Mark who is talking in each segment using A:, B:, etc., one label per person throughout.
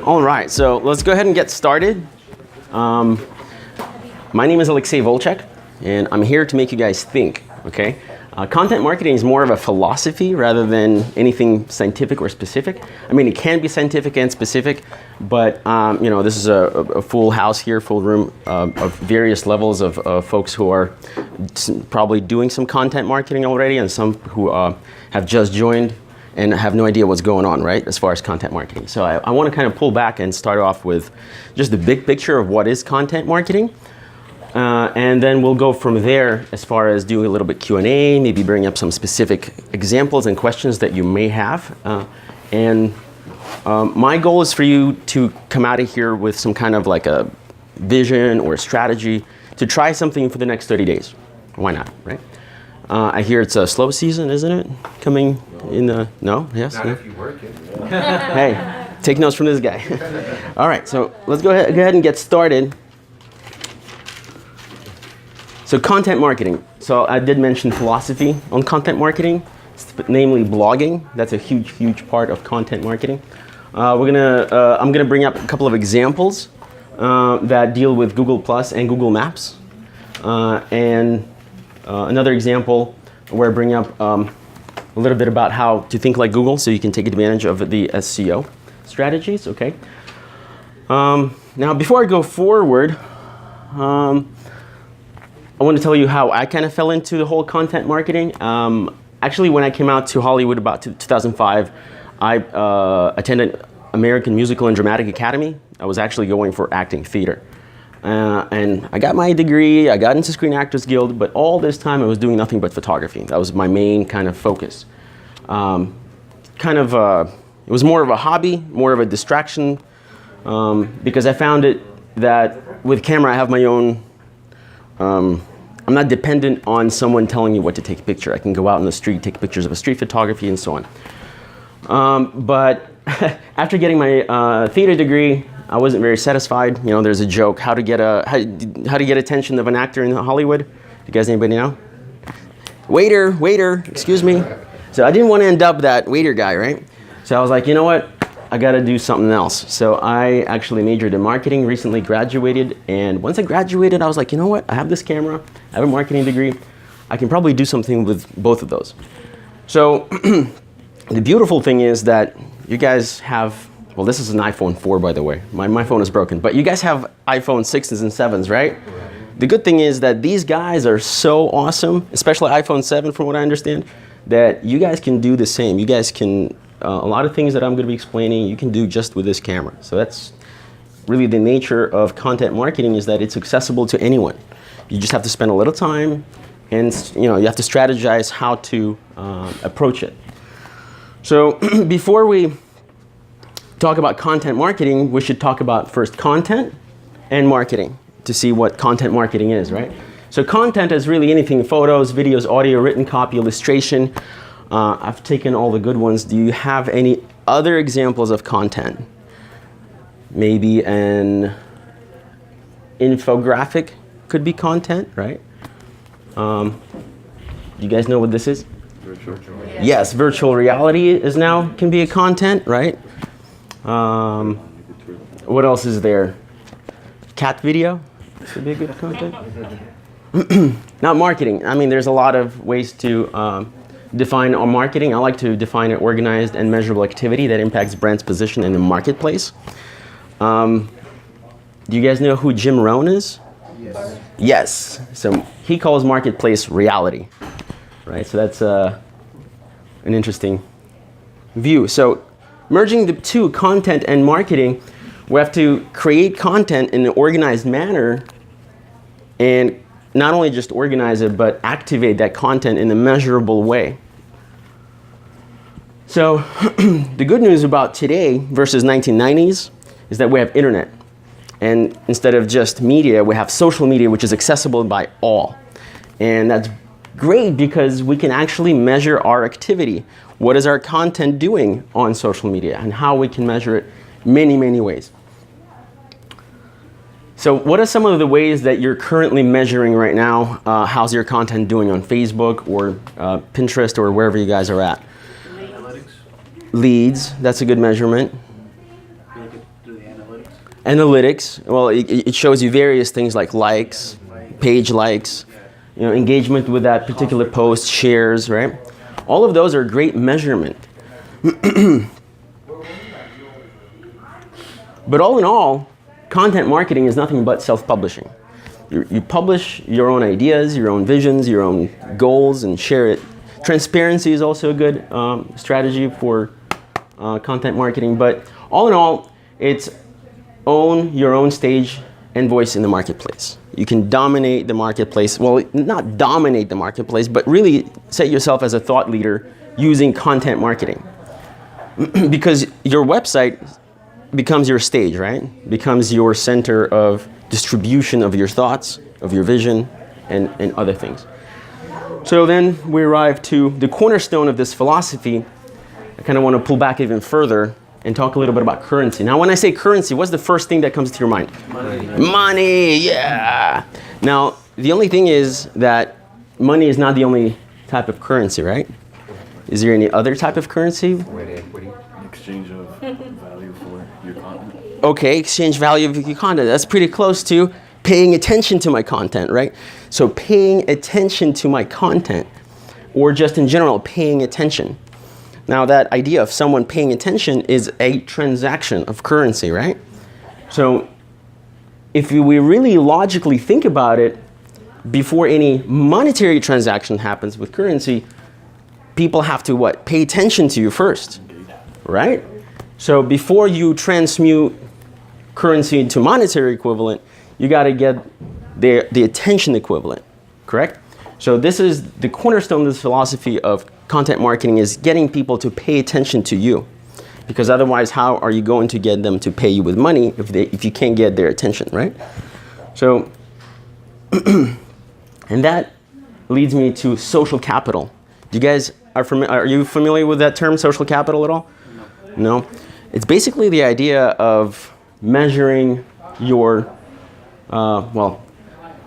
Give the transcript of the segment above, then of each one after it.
A: All right, so let's go ahead and get started. My name is Alexey Volchek, and I'm here to make you guys think, okay? Content marketing is more of a philosophy rather than anything scientific or specific. I mean, it can be scientific and specific, but you know, this is a full house here, full room of various levels of folks who are probably doing some content marketing already, and some who have just joined and have no idea what's going on, right, as far as content marketing. So I want to kind of pull back and start off with just the big picture of what is content marketing. And then we'll go from there as far as doing a little bit Q&A, maybe bring up some specific examples and questions that you may have. My goal is for you to come out of here with some kind of like a vision or a strategy to try something for the next 30 days. Why not, right? I hear it's a slow season, isn't it? Coming in the, no? Yes?
B: Not
A: no?
B: if you work it.
A: Hey, take notes from this guy. All right, so let's go ahead and get started. So content marketing. So I did mention philosophy on content marketing, namely blogging. That's a huge, huge part of content marketing. I'm gonna bring up a couple of examples that deal with Google Plus and Google Maps. Another example where I bring up a little bit about how to think like Google so you can take advantage of the SEO strategies, okay? Now, before I go forward, I want to tell you how I kind of fell into the whole content marketing. Actually, when I came out to Hollywood about 2005, I attended American Musical and Dramatic Academy. I was actually going for acting theater. And I got my degree, I got into Screen Actors Guild, but all this time I was doing nothing but photography. That was my main kind of focus. It was more of a hobby, more of a distraction, because I found it that with camera I have my own, I'm not dependent on someone telling me what to take a picture. I can go out in the street, take pictures of a street photography and so on. But after getting my theater degree, I wasn't very satisfied. You know, there's a joke, how to get attention of an actor in Hollywood. You guys, anybody know? Waiter, excuse me. So I didn't want to end up that waiter guy, right? So I was like, you know what? I got to do something else. So I actually majored in marketing, recently graduated. And once I graduated, I was like, you know what? I have this camera, I have a marketing degree. I can probably do something with both of those. So the beautiful thing is that you guys have, well, this is an iPhone 4, by the way. My phone is broken, but you guys have iPhone 6s and 7s, right? The good thing is that these guys are so awesome, especially iPhone 7 from what I understand, that you guys can do the same. You guys can, a lot of things that I'm going to be explaining, you can do just with this camera. So that's really the nature of content marketing, is that it's accessible to anyone. You just have to spend a little time, and you have to strategize how to approach it. So before we talk about content marketing, we should talk about first content and marketing to see what content marketing is, right? So content is really anything: photos, videos, audio, written copy, illustration. I've taken all the good ones. Do you have any other examples of content? Maybe an infographic could be content, right? You guys know what this is?
B: Virtual reality.
A: Yes, virtual reality can be a content, right? What else is there? Cat video should be a good content. Not marketing. I mean, there's a lot of ways to define our marketing. I like to define an organized and measurable activity that impacts brand's position in the marketplace. Do you guys know who Jim Rohn is?
B: Yes.
A: Yes. So he calls marketplace reality, right? So that's an interesting view. So merging the two, content and marketing, we have to create content in an organized manner, and not only just organize it, but activate that content in a measurable way. So the good news about today versus 1990s is that we have internet. And instead of just media, we have social media, which is accessible by all. And that's great because we can actually measure our activity. What is our content doing on social media, and how we can measure it many, many ways. So what are some of the ways that you're currently measuring right now? How's your content doing on Facebook or Pinterest or wherever you guys are at?
B: Analytics.
A: Leads, that's a good measurement.
B: Do they
A: Analytics, well, it shows you various things like likes, page likes, engagement with that particular post, shares, right? All of those are great measurement. But all in all, content marketing is nothing but self-publishing. You publish your own ideas, your own visions, your own goals, and share it. Transparency is also a good strategy for content marketing. But all in all, it's own your own stage and voice in the marketplace. You can dominate the marketplace. Well, not dominate the marketplace, but really set yourself as a thought leader using content marketing. Because your website becomes your stage, right? Becomes your center of distribution of your thoughts, of your vision, and other things. So then we arrive to the cornerstone of this philosophy. I kind of want to pull back even further and talk a little bit about currency. Now, when I say currency, what's the first thing that comes to your mind?
B: Money.
A: Money, yeah. Now, the only thing is that money is not the only type of currency, right? Is there any other type of currency?
B: Exchange of value for your content.
A: Okay, exchange value of your content. That's pretty close to paying attention to my content, right? So paying attention to my content, or just in general, paying attention. Now that idea of someone paying attention is a transaction of currency, right? So if we really logically think about it, before any monetary transaction happens with currency, people have to what? Pay attention to you first, right? So before you transmute currency into monetary equivalent, you got to get the attention equivalent, correct? So this is the cornerstone of this philosophy of content marketing, is getting people to pay attention to you. Because otherwise, how are you going to get them to pay you with money if you can't get their attention, right? So, and that leads me to social capital. You guys are you familiar with that term, social capital, at all? No. It's basically the idea of measuring your,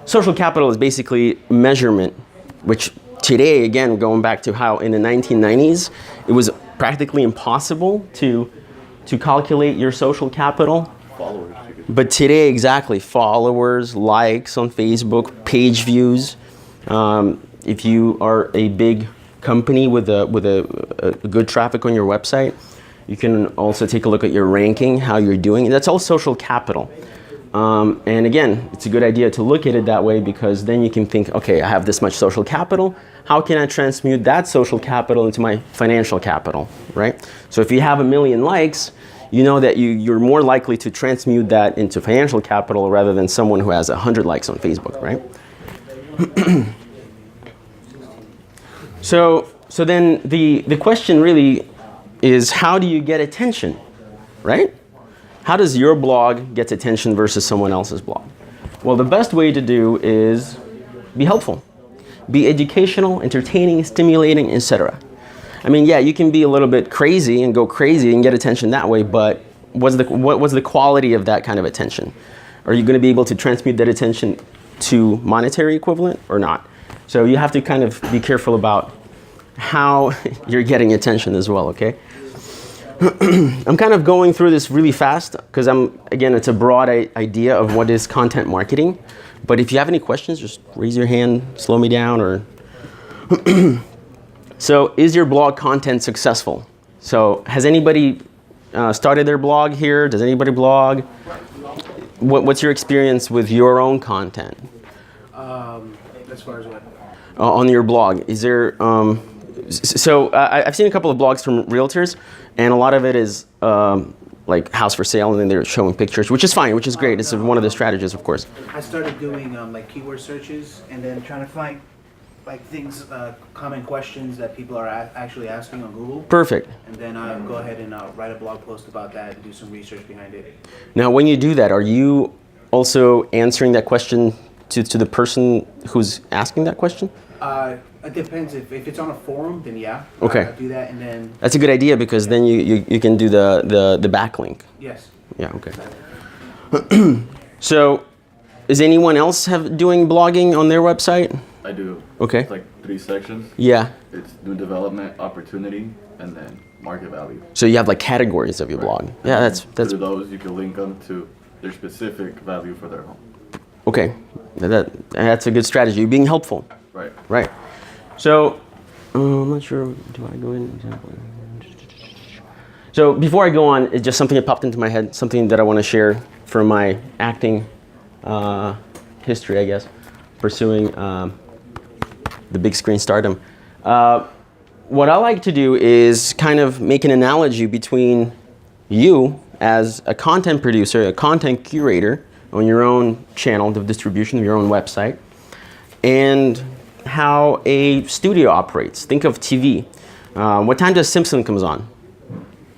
A: social capital is basically measurement, which today, again, going back to how in the 1990s, it was practically impossible to calculate your social capital.
B: Followers.
A: But today, exactly, followers, likes on Facebook, page views. If you are a big company with a good traffic on your website, you can also take a look at your ranking, how you're doing. That's all social capital. And again, it's a good idea to look at it that way, because then you can think, okay, I have this much social capital. How can I transmute that social capital into my financial capital, right? So if you have 1 million likes, you know that you're more likely to transmute that into financial capital rather than someone who has 100 likes on Facebook, right? So then the question really is, how do you get attention, right? How does your blog get attention versus someone else's blog? Well, the best way to do is be helpful. Be educational, entertaining, stimulating, etc. I mean, yeah, you can be a little bit crazy and go crazy and get attention that way, but what's the quality of that kind of attention? Are you going to be able to transmute that attention to monetary equivalent or not? So you have to kind of be careful about how you're getting attention as well, okay? I'm kind of going through this really fast because it's a broad idea of what is content marketing. But if you have any questions, just raise your hand, slow me down, or... So, is your blog content successful? So, has anybody started their blog here? Does anybody blog? What's your experience with your own content?
C: As far as what?
A: On your blog, is there... I've seen a couple of blogs from realtors, and a lot of it is like house for sale, and then they're showing pictures, which is fine, which is great. It's one of the strategies, of course.
C: I started doing like keyword searches and then trying to find like things, common questions that people are actually asking on Google.
A: Perfect.
C: And then I'll go ahead and write a blog post about that and do some research behind it.
A: Now, when you do that, are you also answering that question to the person who's asking that question?
C: It depends. If it's on a forum, then yeah.
A: Okay.
C: I'll do that, and then...
A: That's a good idea, because then you can do the backlink.
C: Yes.
A: Yeah, okay. So, is anyone else doing blogging on their website?
B: I do.
A: Okay.
B: It's like 3 sections.
A: Yeah.
B: It's new development, opportunity, and then market value.
A: So you have like categories of your blog. Yeah, that's
B: Through those, you can link them to their specific value for their home.
A: Okay, that's a good strategy. You're being helpful.
B: Right.
A: Right. So, I'm not sure. Do I go in example? So before I go on, it's just something that popped into my head. Something that I want to share from my acting history, I guess, pursuing the big screen stardom. What I like to do is kind of make an analogy between you as a content producer, a content curator on your own channel, the distribution of your own website, and how a studio operates. Think of TV. What time does Simpsons comes on?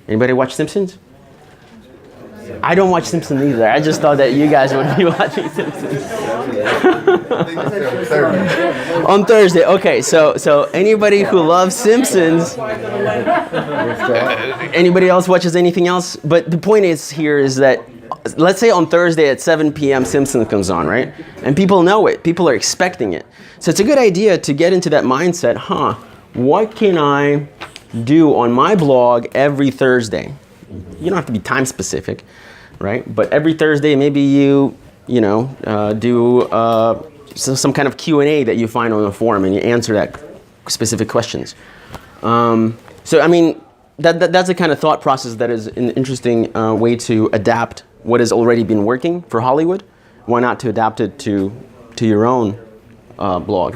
A: Anybody watch Simpsons? I don't watch Simpsons either. I just thought that you guys would be watching Simpsons. On Thursday. Okay, so anybody who loves Simpsons, anybody else watches anything else? But the point is that, let's say on Thursday at 7 p.m. Simpsons comes on, right? And people know it. People are expecting it. So it's a good idea to get into that mindset, what can I do on my blog every Thursday? You don't have to be time specific, right? But every Thursday, maybe you do some kind of Q&A that you find on the forum, and you answer that specific questions. So I mean, that's the kind of thought process that is an interesting way to adapt what has already been working for Hollywood. Why not to adapt it to your own blog?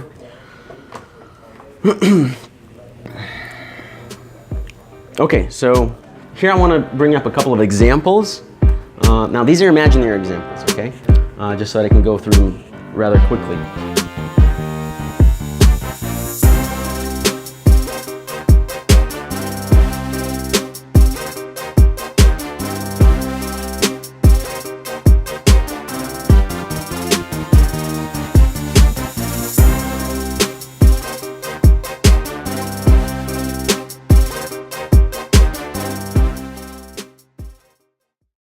A: Okay, so here I want to bring up a couple of examples. Now these are imaginary examples, okay? Just so that I can go through them rather quickly.